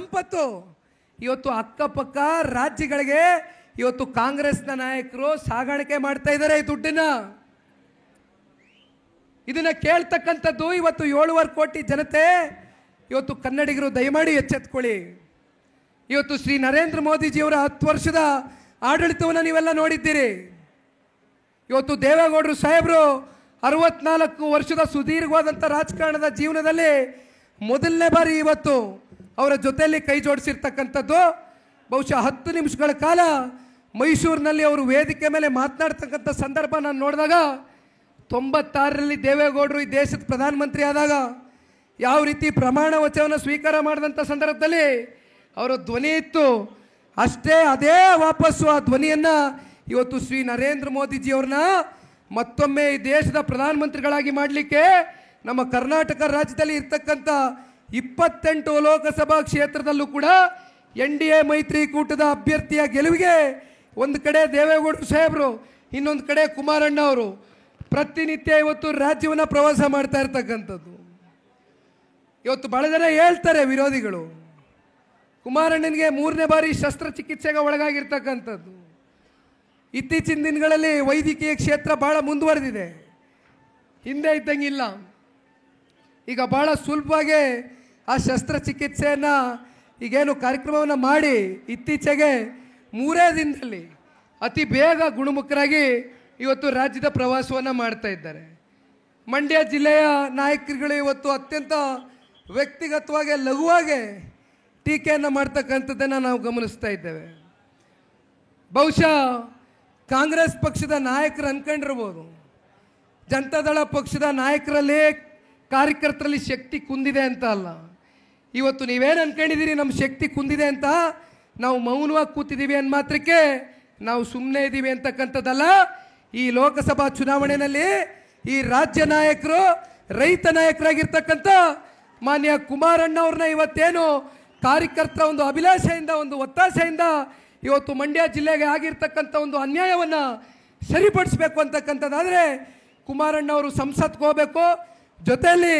ಸಂಪತ್ತು ಇವತ್ತು ಅಕ್ಕಪಕ್ಕ ರಾಜ್ಯಗಳಿಗೆ ಇವತ್ತು ಕಾಂಗ್ರೆಸ್ನ ನಾಯಕರು ಸಾಗಾಣಿಕೆ ಮಾಡ್ತಾ ಇದ್ದಾರೆ ಈ ದುಡ್ಡನ್ನ. ಇದನ್ನ ಕೇಳ್ತಕ್ಕಂಥದ್ದು ಇವತ್ತು 7.5 ಕೋಟಿ ಜನತೆ. ಇವತ್ತು ಕನ್ನಡಿಗರು ದಯಮಾಡಿ ಎಚ್ಚೆತ್ಕೊಳ್ಳಿ. ಇವತ್ತು ಶ್ರೀ ನರೇಂದ್ರ ಮೋದಿಜಿಯವರ 10 ವರ್ಷದ ಆಡಳಿತವನ್ನು ನೀವೆಲ್ಲ ನೋಡಿದ್ದೀರಿ. ಇವತ್ತು ದೇವೇಗೌಡರು ಸಾಹೇಬರು 64 ವರ್ಷದ ಸುದೀರ್ಘವಾದಂಥ ರಾಜಕಾರಣದ ಜೀವನದಲ್ಲಿ ಮೊದಲನೇ ಬಾರಿ ಇವತ್ತು ಅವರ ಜೊತೆಯಲ್ಲಿ ಕೈ ಜೋಡಿಸಿರ್ತಕ್ಕಂಥದ್ದು. ಬಹುಶಃ 10 ನಿಮಿಷಗಳ ಕಾಲ ಮೈಸೂರಿನಲ್ಲಿ ಅವರು ವೇದಿಕೆ ಮೇಲೆ ಮಾತನಾಡ್ತಕ್ಕಂಥ ಸಂದರ್ಭ ನಾನು ನೋಡಿದಾಗ 96ರಲ್ಲಿ ದೇವೇಗೌಡರು ಈ ದೇಶದ ಪ್ರಧಾನಮಂತ್ರಿ ಆದಾಗ ಯಾವ ರೀತಿ ಪ್ರಮಾಣ ವಚನವನ್ನು ಸ್ವೀಕಾರ ಮಾಡಿದಂಥ ಸಂದರ್ಭದಲ್ಲಿ ಅವರ ಧ್ವನಿ ಇತ್ತು, ಅಷ್ಟೇ ಅದೇ ವಾಪಸ್ಸು ಆ ಧ್ವನಿಯನ್ನು ಇವತ್ತು ಶ್ರೀ ನರೇಂದ್ರ ಮೋದಿಜಿಯವ್ರನ್ನ ಮತ್ತೊಮ್ಮೆ ಈ ದೇಶದ ಪ್ರಧಾನಮಂತ್ರಿಗಳಾಗಿ ಮಾಡಲಿಕ್ಕೆ ನಮ್ಮ ಕರ್ನಾಟಕ ರಾಜ್ಯದಲ್ಲಿ ಇರ್ತಕ್ಕಂಥ 28 ಲೋಕಸಭಾ ಕ್ಷೇತ್ರದಲ್ಲೂ ಕೂಡ NDA ಮೈತ್ರಿಕೂಟದ ಅಭ್ಯರ್ಥಿಯ ಗೆಲುವಿಗೆ ಒಂದು ಕಡೆ ದೇವೇಗೌಡರು ಸಾಹೇಬರು, ಇನ್ನೊಂದು ಕಡೆ ಕುಮಾರಣ್ಣ ಅವರು ಪ್ರತಿನಿತ್ಯ ಇವತ್ತು ರಾಜ್ಯವನ್ನು ಪ್ರವಾಸ ಮಾಡ್ತಾ ಇರ್ತಕ್ಕಂಥದ್ದು. ಇವತ್ತು ಬಹಳ ಜನ ಹೇಳ್ತಾರೆ ವಿರೋಧಿಗಳು, ಕುಮಾರಣ್ಣನಿಗೆ 3ನೇ ಬಾರಿ ಶಸ್ತ್ರಚಿಕಿತ್ಸೆಗೆ ಒಳಗಾಗಿರ್ತಕ್ಕಂಥದ್ದು. ಇತ್ತೀಚಿನ ದಿನಗಳಲ್ಲಿ ವೈದ್ಯಕೀಯ ಕ್ಷೇತ್ರ ಭಾಳ ಮುಂದುವರೆದಿದೆ, ಹಿಂದೆ ಇದ್ದಂಗಿಲ್ಲ. ಈಗ ಭಾಳ ಸುಲಭವಾಗಿ ಆ ಶಸ್ತ್ರಚಿಕಿತ್ಸೆಯನ್ನು ಈಗೇನು ಕಾರ್ಯಕ್ರಮವನ್ನು ಮಾಡಿ ಇತ್ತೀಚೆಗೆ 3 ದಿನದಲ್ಲಿ ಅತಿ ಬೇಗ ಗುಣಮುಖರಾಗಿ ಇವತ್ತು ರಾಜ್ಯದ ಪ್ರವಾಸವನ್ನು ಮಾಡ್ತಾ ಇದ್ದಾರೆ. ಮಂಡ್ಯ ಜಿಲ್ಲೆಯ ನಾಯಕರುಗಳು ಇವತ್ತು ಅತ್ಯಂತ ವ್ಯಕ್ತಿಗತವಾಗಿ ಲಘುವಾಗಿ ಟೀಕೆಯನ್ನು ಮಾಡ್ತಕ್ಕಂಥದ್ದನ್ನು ನಾವು ಗಮನಿಸ್ತಾ ಇದ್ದೇವೆ. ಬಹುಶಃ ಕಾಂಗ್ರೆಸ್ ಪಕ್ಷದ ನಾಯಕರು ಅಂದ್ಕೊಂಡಿರ್ಬೋದು, ಜನತಾದಳ ಪಕ್ಷದ ನಾಯಕರಲ್ಲಿ ಕಾರ್ಯಕರ್ತರಲ್ಲಿ ಶಕ್ತಿ ಕುಂದಿದೆ ಅಂತ ಅಲ್ಲ. ಇವತ್ತು ನೀವೇನು ಅಂದ್ಕೊಂಡಿದ್ದೀರಿ ನಮ್ಮ ಶಕ್ತಿ ಕುಂದಿದೆ ಅಂತ, ನಾವು ಮೌನವಾಗಿ ಕೂತಿದ್ದೀವಿ ಅಂದ ಮಾತ್ರಕ್ಕೆ ನಾವು ಸುಮ್ಮನೆ ಇದ್ದೀವಿ ಅಂತಕ್ಕಂಥದ್ದಲ್ಲ. ಈ ಲೋಕಸಭಾ ಚುನಾವಣೆಯಲ್ಲಿ ಈ ರಾಜ್ಯ ನಾಯಕರು ರೈತ ನಾಯಕರಾಗಿರ್ತಕ್ಕಂಥ ಮಾನ್ಯ ಕುಮಾರಣ್ಣ ಅವ್ರನ್ನ ಇವತ್ತೇನು ಕಾರ್ಯಕರ್ತರ ಒಂದು ಅಭಿಲಾಷೆಯಿಂದ ಒಂದು ಒತ್ತಾಸೆಯಿಂದ ಇವತ್ತು ಮಂಡ್ಯ ಜಿಲ್ಲೆಗೆ ಆಗಿರ್ತಕ್ಕಂಥ ಒಂದು ಅನ್ಯಾಯವನ್ನು ಸರಿಪಡಿಸಬೇಕು ಅಂತಕ್ಕಂಥದ್ದಾದರೆ ಕುಮಾರಣ್ಣ ಅವರು ಸಂಸತ್ಗೆ ಹೋಗಬೇಕು. ಜೊತೆಯಲ್ಲಿ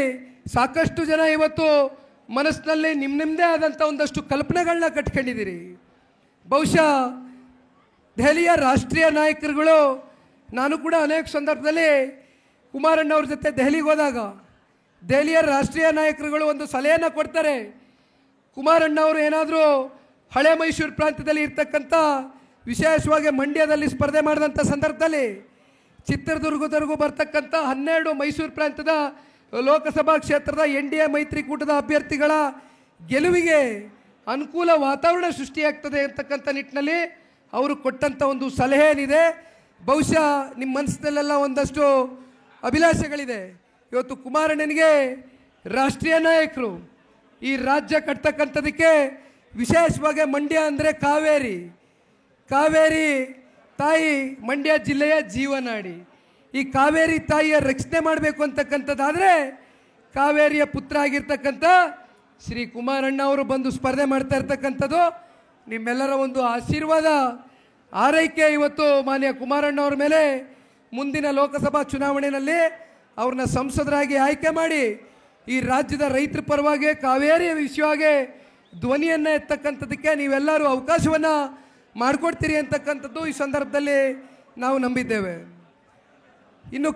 ಸಾಕಷ್ಟು ಜನ ಇವತ್ತು ಮನಸ್ಸಿನಲ್ಲಿ ನಿಮ್ಮದೇ ಆದಂಥ ಒಂದಷ್ಟು ಕಲ್ಪನೆಗಳನ್ನ ಕಟ್ಕೊಂಡಿದ್ದೀರಿ. ಬಹುಶಃ ದೆಹಲಿಯ ರಾಷ್ಟ್ರೀಯ ನಾಯಕರುಗಳು, ನಾನು ಕೂಡ ಅನೇಕ ಸಂದರ್ಭದಲ್ಲಿ ಕುಮಾರಣ್ಣ ಅವ್ರ ಜೊತೆ ದೆಹಲಿಗೆ ಹೋದಾಗ ದೆಹಲಿಯ ರಾಷ್ಟ್ರೀಯ ನಾಯಕರುಗಳು ಒಂದು ಸಲಹೆಯನ್ನು ಕೊಡ್ತಾರೆ. ಕುಮಾರಣ್ಣ ಅವರು ಏನಾದರೂ ಹಳೆ ಮೈಸೂರು ಪ್ರಾಂತ್ಯದಲ್ಲಿ ಇರ್ತಕ್ಕಂಥ ವಿಶೇಷವಾಗಿ ಮಂಡ್ಯದಲ್ಲಿ ಸ್ಪರ್ಧೆ ಮಾಡಿದಂಥ ಸಂದರ್ಭದಲ್ಲಿ ಚಿತ್ರದುರ್ಗದವರೆಗೂ ಬರ್ತಕ್ಕಂಥ 12 ಮೈಸೂರು ಪ್ರಾಂತ್ಯದ ಲೋಕಸಭಾ ಕ್ಷೇತ್ರದ NDA ಮೈತ್ರಿಕೂಟದ ಅಭ್ಯರ್ಥಿಗಳ ಗೆಲುವಿಗೆ ಅನುಕೂಲ ವಾತಾವರಣ ಸೃಷ್ಟಿಯಾಗ್ತದೆ ಅಂತಕ್ಕಂಥ ನಿಟ್ಟಿನಲ್ಲಿ ಅವರು ಕೊಟ್ಟಂಥ ಒಂದು ಸಲಹೆ ಏನಿದೆ, ಬಹುಶಃ ನಿಮ್ಮ ಮನಸ್ಸಿನಲ್ಲೆಲ್ಲ ಒಂದಷ್ಟು ಅಭಿಲಾಷೆಗಳಿದೆ. ಇವತ್ತು ಕುಮಾರಣ್ಣನಿಗೆ ರಾಷ್ಟ್ರೀಯ ನಾಯಕರು ಈ ರಾಜ್ಯ ಕಟ್ತಕ್ಕಂಥದಕ್ಕೆ ವಿಶೇಷವಾಗಿ ಮಂಡ್ಯ ಅಂದರೆ ಕಾವೇರಿ ತಾಯಿ ಮಂಡ್ಯ ಜಿಲ್ಲೆಯ ಜೀವನಾಡಿ. ಈ ಕಾವೇರಿ ತಾಯಿಯ ರಕ್ಷಣೆ ಮಾಡಬೇಕು ಅಂತಕ್ಕಂಥದ್ದಾದರೆ ಕಾವೇರಿಯ ಪುತ್ರ ಆಗಿರ್ತಕ್ಕಂಥ ಶ್ರೀ ಕುಮಾರಣ್ಣ ಅವರು ಬಂದು ಸ್ಪರ್ಧೆ ಮಾಡ್ತಾ ಇರ್ತಕ್ಕಂಥದ್ದು ನಿಮ್ಮೆಲ್ಲರ ಒಂದು ಆಶೀರ್ವಾದ ಆರೈಕೆ ಇವತ್ತು ಮಾನ್ಯ ಕುಮಾರಣ್ಣ ಅವ್ರ ಮೇಲೆ ಮುಂದಿನ ಲೋಕಸಭಾ ಚುನಾವಣೆಯಲ್ಲಿ ಅವ್ರನ್ನ ಸಂಸದರಾಗಿ ಆಯ್ಕೆ ಮಾಡಿ ಈ ರಾಜ್ಯದ ರೈತರ ಪರವಾಗಿ ಕಾವೇರಿಯ ವಿಷಯವಾಗಿ ಧ್ವನಿಯನ್ನು ಎತ್ತಕ್ಕಂಥದ್ದಕ್ಕೆ ನೀವೆಲ್ಲರೂ ಅವಕಾಶವನ್ನು ಮಾಡಿಕೊಡ್ತೀರಿ ಅಂತಕ್ಕಂಥದ್ದು ಈ ಸಂದರ್ಭದಲ್ಲಿ ನಾವು ನಂಬಿದ್ದೇವೆ. ಇನ್ನು